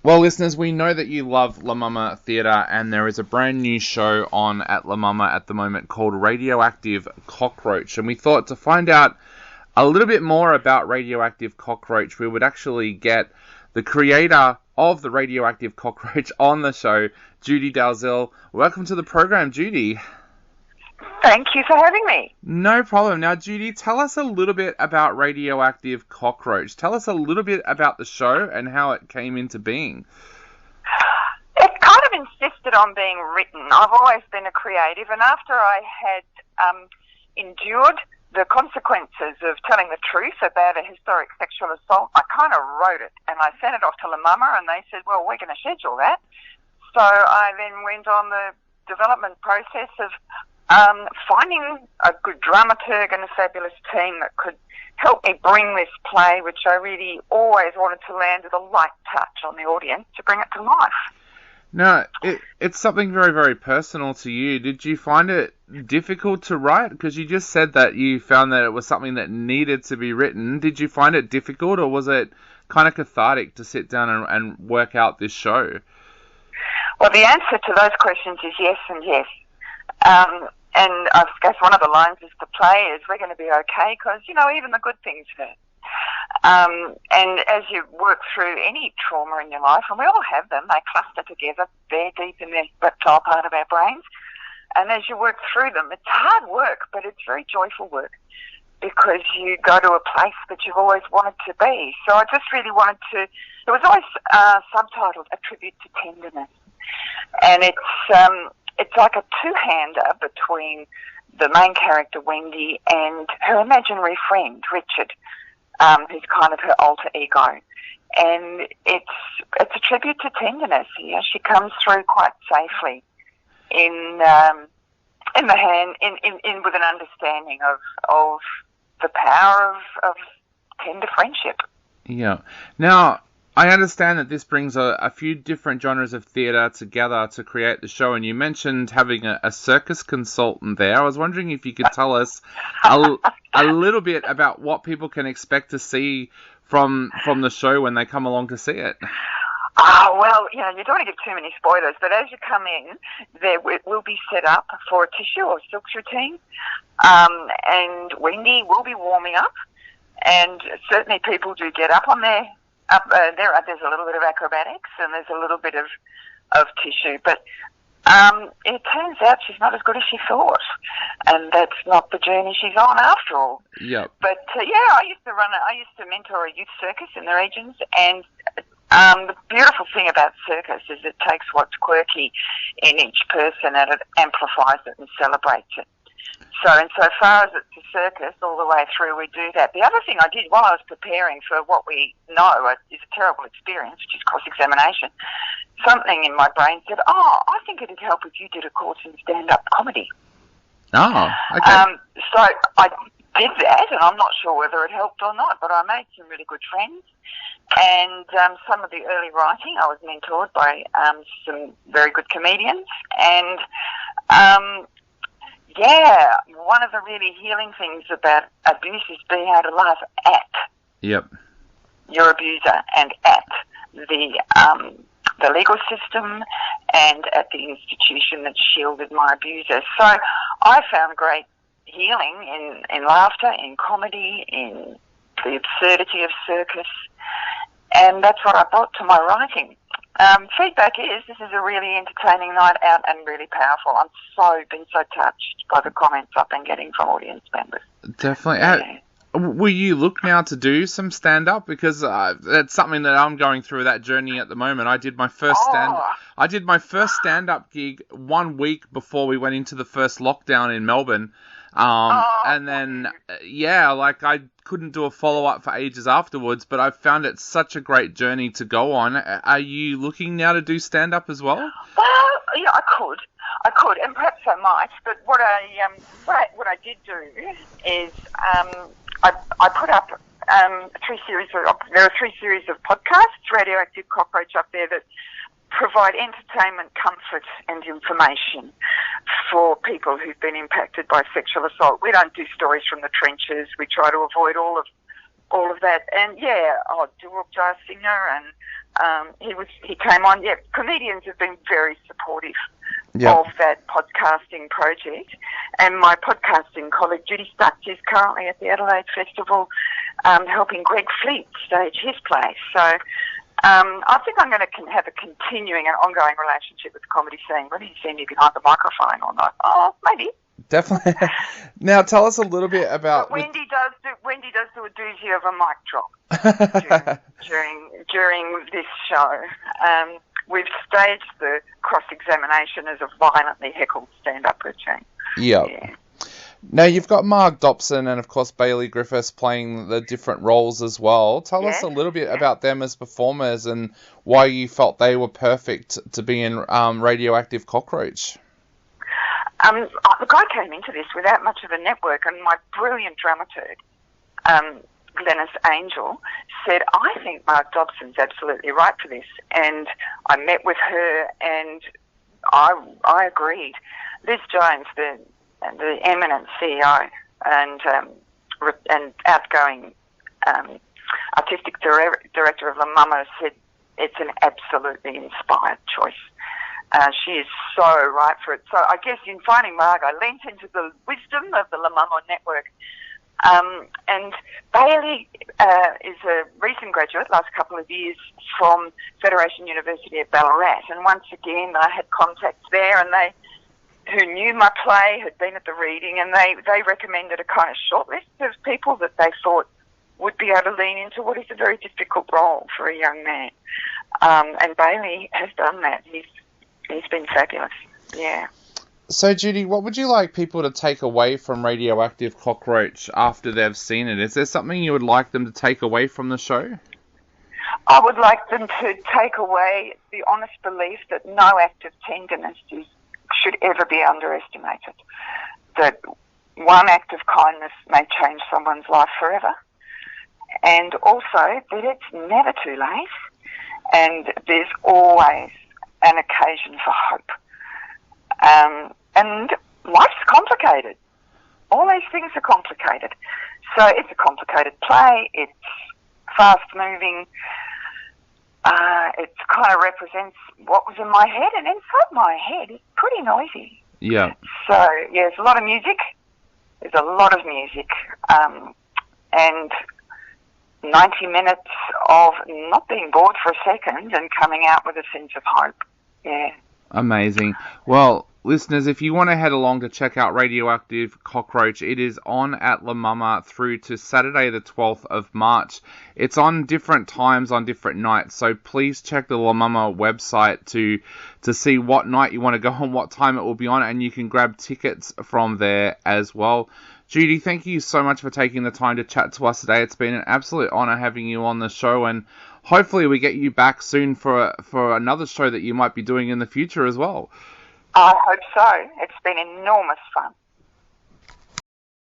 Well, listeners, we know that you love La Mama Theatre, and there is a brand new show on at La Mama at the moment called Radioactive Cockroach. And we thought to find out a little bit more about Radioactive Cockroach, we would actually get the creator of the Radioactive Cockroach on the show, Judy Dalziel. Welcome to the program, Judy. Thank you for having me. No problem. Now, Judy, tell us a little bit about Radioactive Cockroach. Tell us a little bit about the show and how it came into being. It kind of insisted on being written. I've always been a creative, and after I had endured the consequences of telling the truth about a historic sexual assault, I kind of wrote it, and I sent it off to La Mama, and they said, well, we're going to schedule that. So I then went on the development process of finding a good dramaturg and a fabulous team that could help me bring this play, which I really always wanted to land with a light touch on the audience to bring it to life. Now, it's something very, very personal to you. Did you find it difficult to write? Because you just said that you found that it was something that needed to be written. Did you find it difficult, or was it kind of cathartic to sit down and work out this show? Well, the answer to those questions is yes and yes. And I guess one of the lines is to play is we're going to be okay because, you know, even the good things hurt. And as you work through any trauma in your life, and we all have them, they cluster together there deep in the reptile part of our brains. And as you work through them, it's hard work, but it's very joyful work because you go to a place that you've always wanted to be. So I just really wanted to, it was always subtitled A Tribute to Tenderness. And it's like a two-hander between the main character, Wendy, and her imaginary friend, Richard, who's kind of her alter ego. And it's a tribute to tenderness. You know, she comes through quite safely in the hand, with an understanding of the power of tender friendship. Yeah. Now, I understand that this brings a few different genres of theatre together to create the show, and you mentioned having a circus consultant there. I was wondering if you could tell us a little bit about what people can expect to see from the show when they come along to see it. Well, you know, you don't want to give too many spoilers, but as you come in, there will be set up for a tissue or silks routine, and Wendy will be warming up, and certainly people do get up on there. There's a little bit of acrobatics and there's a little bit of tissue, but it turns out she's not as good as she thought, and that's not the journey she's on after all. Yep. But I used to mentor a youth circus in the regions, and the beautiful thing about circus is it takes what's quirky in each person and it amplifies it and celebrates it. So insofar as it's a circus, all the way through we do that. The other thing I did while I was preparing for what we know is a terrible experience, which is cross-examination, something in my brain said, I think it'd help if you did a course in stand-up comedy. Oh, okay. So I did that, and I'm not sure whether it helped or not, but I made some really good friends. And some of the early writing, I was mentored by some very good comedians, and one of the really healing things about abuse is being able to laugh at your abuser and at the legal system and at the institution that shielded my abuser. So I found great healing in laughter, in comedy, in the absurdity of circus, and that's what I brought to my writing. Feedback is this is a really entertaining night out and really powerful. I've been so touched by the comments I've been getting from audience members. Definitely. Yeah. Will you look now to do some stand-up? Because that's something that I'm going through that journey at the moment. I did my first stand-up gig 1 week before we went into the first lockdown in Melbourne. And then, I couldn't do a follow-up for ages afterwards, but I found it such a great journey to go on. Are you looking now to do stand-up as well? Well, yeah, I could, and perhaps I might, but what I did do is, I put up, there are 3 series of podcasts, Radioactive Cockroach up there, that provide entertainment, comfort and information for people who've been impacted by sexual assault. We don't do stories from the trenches. We try to avoid all of that. And Dulwop Jar Singer and He came on. Yeah, comedians have been very supportive Yep. of that podcasting project. And my podcasting colleague Judy Dalziel is currently at the Adelaide Festival helping Greg Fleet stage his play. So I think I'm going to have a continuing and ongoing relationship with the comedy scene. Whether you see me behind the microphone or not, maybe. Definitely. Now, tell us a little bit about... But Wendy does do a doozy of a mic drop during this show. We've staged the cross-examination as a violently heckled stand-up routine. Yep. Yeah. Now, you've got Mark Dobson and, of course, Bailey Griffiths playing the different roles as well. Tell us a little bit about them as performers and why you felt they were perfect to be in Radioactive Cockroach. Look, I came into this without much of a network, and my brilliant dramaturg, Glenys Angel, said, I think Mark Dobson's absolutely right for this. And I met with her, and I agreed. Liz Jones, the eminent CEO and outgoing artistic director of La Mama, said it's an absolutely inspired choice. She is so right for it. So I guess in finding Marg, I leant into the wisdom of the La Mama network. And Bailey is a recent graduate, last couple of years, from Federation University at Ballarat. And once again, I had contacts there, and who knew my play, had been at the reading, and they recommended a kind of short list of people that they thought would be able to lean into what is a very difficult role for a young man. And Bailey has done that. He's been fabulous. Yeah. So, Judy, what would you like people to take away from Radioactive Cockroach after they've seen it? Is there something you would like them to take away from the show? I would like them to take away the honest belief that no act of tenderness should ever be underestimated. That one act of kindness may change someone's life forever. And also that it's never too late. And there's always an occasion for hope. And life's complicated. All these things are complicated. So it's a complicated play. It's fast-moving. It kind of represents what was in my head. And inside my head is pretty noisy. Yeah. So, yeah, there's a lot of music. There's a lot of music. And 90 minutes of not being bored for a second and coming out with a sense of hope. Yeah. Amazing. Well, listeners, if you want to head along to check out Radioactive Cockroach, it is on at La Mama through to Saturday the 12th of March. It's on different times on different nights, so please check the La Mama website to see what night you want to go and what time it will be on, and you can grab tickets from there as well. Judy, thank you so much for taking the time to chat to us today. It's been an absolute honour having you on the show, and hopefully we get you back soon for another show that you might be doing in the future as well. I hope so. It's been enormous fun.